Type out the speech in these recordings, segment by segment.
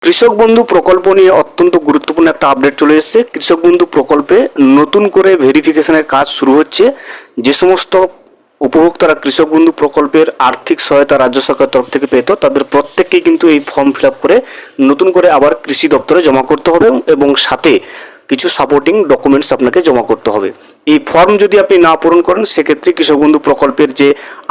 কৃষক বন্ধু প্রকল্প নিয়ে অত্যন্ত গুরুত্বপূর্ণ একটা আপডেট চলে এসেছে। কৃষক বন্ধু প্রকল্পে নতুন করে ভেরিফিকেশনের কাজ শুরু হচ্ছে। যে সমস্ত উপভোক্তারা কৃষক বন্ধু প্রকল্পের আর্থিক সহায়তা রাজ্য সরকার তরফ থেকে পেত, তাদের প্রত্যেককেই কিন্তু এই ফর্ম ফিল আপ করে নতুন করে আবার কৃষি দপ্তরে জমা করতে হবে এবং সাথে কিছু সাপোর্টিং ডকুমেন্টস আপনাকে জমা করতে হবে। এই ফর্ম যদি আপনি না পূরণ করেন, সেক্ষেত্রে কৃষক বন্ধু প্রকল্পের যে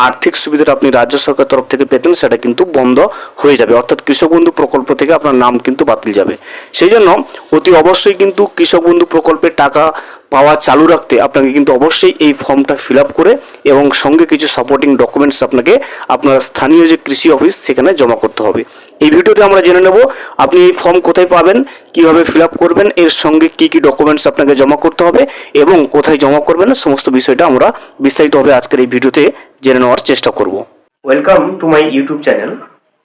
আর্থিক সুবিধাটা আপনি রাজ্য সরকার তরফ থেকে পেতেন সেটা কিন্তু বন্ধ হয়ে যাবে, অর্থাৎ কৃষক বন্ধু প্রকল্প থেকে আপনার নাম কিন্তু বাতিল যাবে। সেই জন্য অতি অবশ্যই কিন্তু কৃষক বন্ধু প্রকল্পের টাকা পাওয়া চালু রাখতে আপনাকে কিন্তু অবশ্যই এই ফর্মটা ফিল আপ করে এবং সঙ্গে কিছু সাপোর্টিং ডকুমেন্টস আপনাকে আপনার স্থানীয় যে কৃষি অফিস সেখানে জমা করতে হবে। এই ভিডিওতে আমরা জেনে নেব আপনি এই ফর্ম কোথায় পাবেন, কিভাবে ফিল আপ করবেন, এর সঙ্গে কি কি ডকুমেন্টস আপনাকে জমা করতে হবে এবং কোথায় জমা করবেন, সমস্ত বিষয়টা আমরা বিস্তারিতভাবে আজকের এই ভিডিওতে জেনে নেওয়ার চেষ্টা করব। Welcome to my YouTube channel.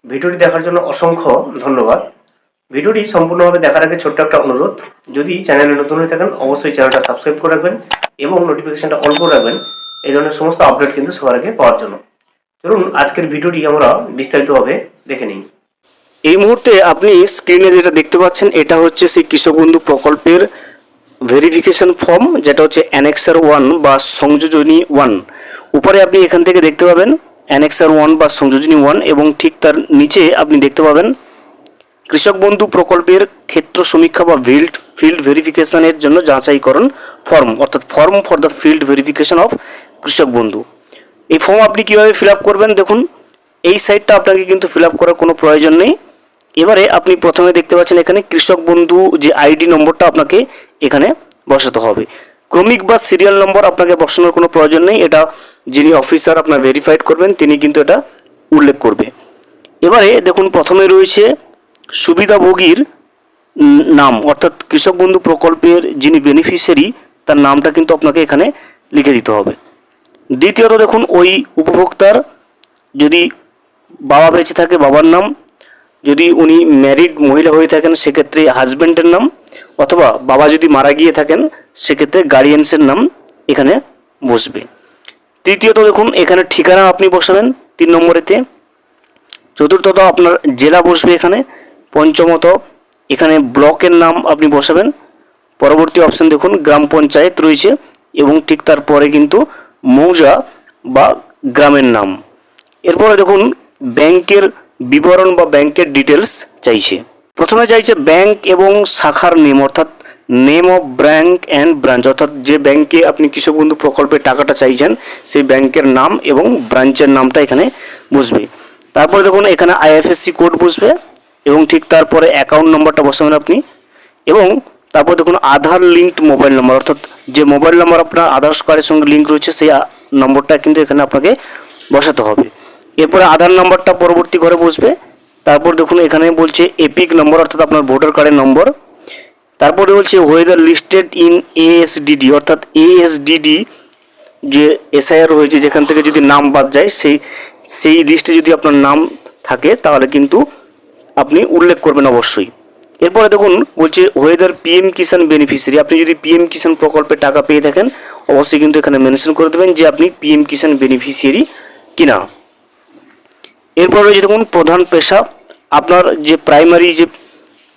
ভিডিওটি দেখার জন্য অসংখ্য ধন্যবাদ। ভিডিওটি সম্পূর্ণভাবে দেখার আগে ছোট্ট একটা অনুরোধ, যদি চ্যানেলে নতুন হয়ে থাকেন অবশ্যই চ্যানেলটা সাবস্ক্রাইব করে রাখবেন এবং নোটিফিকেশনটা অন করে রাখবেন এই ধরনের সমস্ত আপডেট কিন্তু সবার আগে পাওয়ার জন্য। চলুন আজকের ভিডিওটি আমরা বিস্তারিতভাবে দেখে নিই। এই মুহূর্তে আপনি স্ক্রিনে যেটা দেখতে পাচ্ছেন এটা হচ্ছে সেই কৃষক বন্ধু প্রকল্পের ভেরিফিকেশন ফর্ম, যেটা হচ্ছে অ্যানেক্সার 1 বা সংযোজনী 1। উপরে আপনি এখান থেকে দেখতে পাবেন অ্যানেক্সার 1 বা সংযোজনী 1 এবং ঠিক তার নিচে আপনি দেখতে পাবেন কৃষক বন্ধু প্রকল্পের ক্ষেত্র সমীক্ষা বা ফিল্ড ভেরিফিকেশনের জন্য যাচাইকরণ ফর্ম, অর্থাৎ form for the field verification of কৃষক বন্ধু। এই ফর্ম আপনি কীভাবে ফিল আপ করবেন, দেখুন এই সাইটটা আপনাকে কিন্তু ফিল আপ করার কোনো প্রয়োজন নেই। এবারে আপনি প্রথমে দেখতে পাচ্ছেন এখানে কৃষক বন্ধু যে আইডি নম্বরটা আপনাকে এখানে বসাতে হবে। ক্রমিক বা সিরিয়াল নম্বর আপনাকে বসানোর কোনো প্রয়োজন নেই, এটা যিনি অফিসার আপনার ভেরিফাইড করবেন তিনি কিন্তু এটা উল্লেখ করবে। এবারে দেখুন প্রথমে রয়েছে সুবিধাভোগীর নাম, অর্থাৎ কৃষক বন্ধু প্রকল্পের যিনি বেনিফিশিয়ারি তার নামটা কিন্তু আপনাকে এখানে লিখে দিতে হবে। দ্বিতীয়ত দেখুন ওই উপভোক্তার যদি বাবা বেঁচে থাকে বাবার নাম, যদি উনি ম্যারিড মহিলা হয়ে থাকেন সেক্ষেত্রে হাজব্যান্ডের নাম, অথবা বাবা যদি মারা গিয়ে থাকেন সেক্ষেত্রে গার্ডিয়ানসের নাম এখানে বসবে। তৃতীয়ত দেখুন এখানে ঠিকানা আপনি বসাবেন 3 নম্বরেতে। চতুর্থত আপনার জেলা বসবে এখানে। পঞ্চমত এখানে ব্লকের নাম আপনি বসাবেন। পরবর্তী অপশন দেখুন গ্রাম পঞ্চায়েত রয়েছে এবং ঠিক তারপরে কিন্তু মৌজা বা গ্রামের নাম। এরপরে দেখুন ব্যাংকের বিবরণ বা ব্যাংকের ডিটেলস চাইছে। প্রথমে চাইছে ব্যাংক এবং শাখার নেম, অর্থাৎ name of bank and branch, অর্থাৎ যে ব্যাংকে আপনি কৃষক বন্ধু প্রকল্পের টাকাটা চাইছেন সেই ব্যাংকের নাম এবং ব্রাঞ্চের নামটা এখানে বসবে। তারপরে দেখুন এখানে আইএফএসসি কোড বসবে এবং ঠিক তারপরে অ্যাকাউন্ট নম্বরটা বসাবেন আপনি। এবং তারপর দেখুন আধার লিঙ্কড মোবাইল নম্বর, অর্থাৎ যে মোবাইল নম্বর আপনার আধার কার্ডের সঙ্গে লিঙ্ক রয়েছে সেই নম্বরটা কিন্তু এখানে আপনাকে বসাতে হবে। এরপরে আধার নম্বরটা পরবর্তী ঘরে বসবে। তারপর দেখুন এখানে বলছে এপিক নম্বর, অর্থাৎ আপনার ভোটার কার্ডের নম্বর। তারপরে বলছে ওয়েদার লিস্টেড ইন এএসডিডি, অর্থাৎ এএসডিডি যে এসআইআর রয়েছে যেখান থেকে যদি নাম বাদ যায় সেই লিস্টে যদি আপনার নাম থাকে তাহলে কিন্তু আপনি উল্লেখ করবেন অবশ্যই। এরপরে দেখুন বলছে ওয়েদার পিএম কিষাণ বেনিফিশিয়ারি, আপনি যদি পিএম কিষাণ প্রকল্পের টাকা পেয়ে থাকেন অবশ্যই কিন্তু এখানে মেনশন করে দেবেন যে আপনি পিএম কিষাণ বেনিফিশিয়ারি কিনা। এরপর রয়েছে দেখুন প্রধান পেশা, আপনার যে প্রাইমারি যে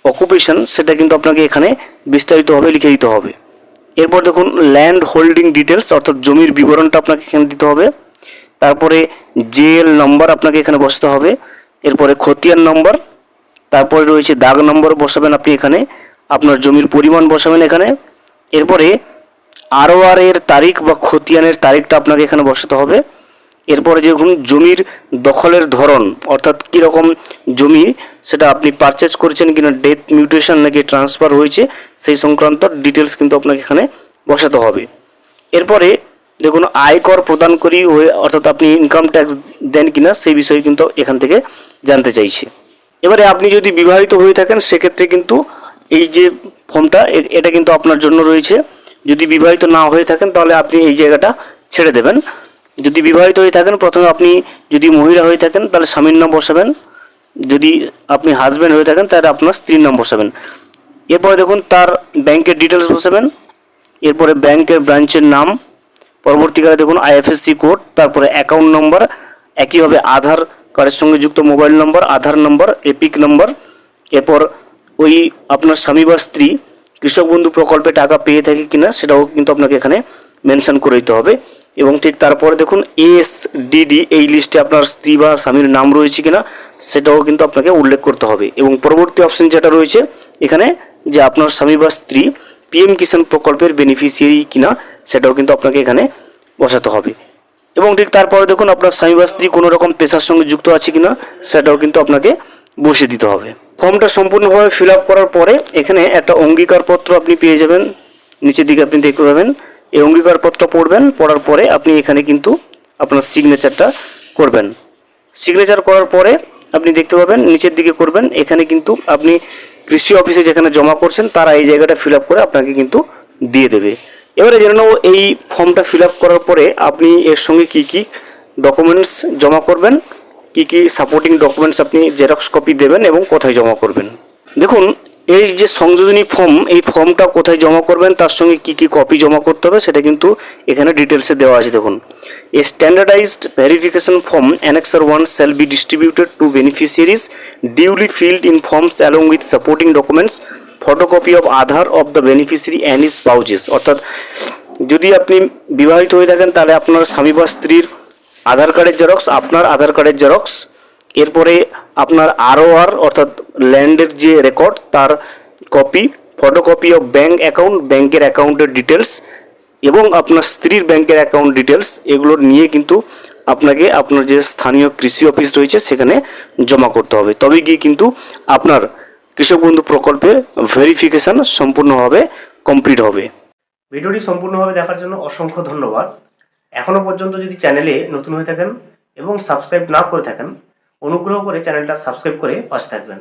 অকুপেশন সেটা কিন্তু আপনাকে এখানে বিস্তারিতভাবে লিখে দিতে হবে। এরপর দেখুন ল্যান্ড হোল্ডিং ডিটেলস, অর্থাৎ জমির বিবরণটা আপনাকে এখানে দিতে হবে। তারপরে জেএল নম্বর আপনাকে এখানে বসাতে হবে। এরপরে খতিয়ান নম্বর, তারপরে রয়েছে দাগ নম্বর বসাবেন আপনি এখানে, আপনার জমির পরিমাণ বসাবেন এখানে। এরপরে আরওআর এর তারিখ বা খতিয়ানের তারিখটা আপনাকে এখানে বসাতে হবে। এরপরে দেখুন জমির দখলের ধরন, অর্থাৎ কীরকম জমি সেটা আপনি পারচেজ করেছেন কিনা, ডেথ মিউটেশন নাকি ট্রান্সফার হয়েছে সেই সংক্রান্ত ডিটেলস কিন্তু আপনাকে এখানে বসাতে হবে। এরপরে দেখুন আয়কর প্রদানকারী হয়ে, অর্থাৎ আপনি ইনকাম ট্যাক্স দেন কিনা সেই বিষয়ে কিন্তু এখান থেকে জানতে চাইছে। এবারে আপনি যদি বিবাহিত হয়ে থাকেন সেক্ষেত্রে কিন্তু এই যে ফর্মটা এটা কিন্তু আপনার জন্য রয়েছে। যদি বিবাহিত না হয়ে থাকেন তাহলে আপনি এই জায়গাটা ছেড়ে দেবেন। যদি বিবাহিত হয়ে থাকেন প্রথমে আপনি যদি মহিলা হয়ে থাকেন তাহলে স্বামীর নাম বসাবেন, যদি আপনি হাজব্যান্ড হয়ে থাকেন তাহলে আপনার স্ত্রীর নাম বসাবেন। এরপরে দেখুন তার ব্যাংকের ডিটেলস বসাবেন। এরপরে ব্যাংকের ব্রাঞ্চের নাম, পরবর্তীকালে দেখুন আইএফএসসি কোড, তারপরে অ্যাকাউন্ট নম্বর, একইভাবে আধার কার্ডের সঙ্গে যুক্ত মোবাইল নম্বর, আধার নম্বর, এপিক নম্বর, এরপর ওই আপনার স্বামী বা স্ত্রী কৃষক বন্ধু প্রকল্পে টাকা পেয়ে থাকে কিনা সেটাও কিন্তু আপনাকে এখানে মেনশন করে দিতে হবে। এবং ঠিক তারপরে দেখুন এসডিডি, এই লিস্টে আপনার স্ত্রী বা স্বামীর নাম রয়েছে কিনা সেটাও কিন্তু আপনাকে উল্লেখ করতে হবে। এবং পরবর্তী অপশন যেটা রয়েছে এখানে, যে আপনার স্বামী বা স্ত্রী পিএম কিষাণ প্রকল্পের বেনিফিশিয়ারি কিনা সেটাও কিন্তু আপনাকে এখানে বসাতে হবে। এবং ঠিক তারপরে দেখুন আপনার স্বামী বা স্ত্রী কোনো রকম পেশার সঙ্গে যুক্ত আছে কিনা সেটাও কিন্তু আপনাকে বসিয়ে দিতে হবে। ফর্মটা সম্পূর্ণভাবে ফিল আপ করার পরে এখানে একটা অঙ্গীকারপত্র আপনি পেয়ে যাবেন, নিচের দিকে আপনি দেখতে পাবেন। এই অঙ্গীকারপত্র পড়বেন, পড়ার পরে আপনি এখানে কিন্তু আপনার সিগনেচারটা করবেন। সিগনেচার করার পরে আপনি দেখতে পাবেন নিচের দিকে করবেন, এখানে কিন্তু আপনি কৃষি অফিসে যেখানে জমা করছেন তারা এই জায়গাটা ফিল আপ করে আপনাকে কিন্তু দিয়ে দেবে। এবারে জেনে নেব এই ফর্মটা ফিল আপ করার পরে আপনি এর সঙ্গে কি কি ডকুমেন্টস জমা করবেন, কি কি সাপোর্টিং ডকুমেন্টস আপনি জেরক্স কপি দেবেন এবং কোথায় জমা করবেন। দেখুন এই যে সংযোজনী ফর্ম, এই ফর্মটা কোথায় জমা করবেন, তার সঙ্গে কি কি কপি জমা করতে হবে সেটা কিন্তু এখানে ডিটেলসে দেওয়া আছে। দেখুন, a standardized verification form annexure 1 shall be distributed to beneficiaries duly filled in forms along with supporting documents, photocopy of Aadhaar of the beneficiary and his spouses। অর্থাৎ যদি আপনি বিবাহিত হয়ে থাকেন তাহলে আপনার স্বামী বা স্ত্রীর আধার কার্ডের জেরক্স, আপনার আধার কার্ডের জেরক্স, এরপরে আপনার ROR অর্থাৎ ল্যান্ডের যে রেকর্ড তার copy, photocopy of bank account, ব্যাংকের অ্যাকাউন্টের ডিটেলস এবং আপনার স্ত্রীর ব্যাংকের অ্যাকাউন্ট ডিটেলস, এগুলো নিয়ে কিন্তু আপনাকে আপনার যে স্থানীয় কৃষি অফিস রয়েছে সেখানে জমা করতে হবে। তবে গিয়ে কিন্তু আপনার কৃষক বন্ধু প্রকল্পের ভেরিফিকেশান সম্পূর্ণভাবে কমপ্লিট হবে। ভিডিওটি সম্পূর্ণভাবে দেখার জন্য অসংখ্য ধন্যবাদ। এখনও পর্যন্ত যদি চ্যানেলে নতুন হয়ে থাকেন এবং সাবস্ক্রাইব না করে থাকেন, অনুগ্রহ করে চ্যানেলটা সাবস্ক্রাইব করে পাশে থাকবেন।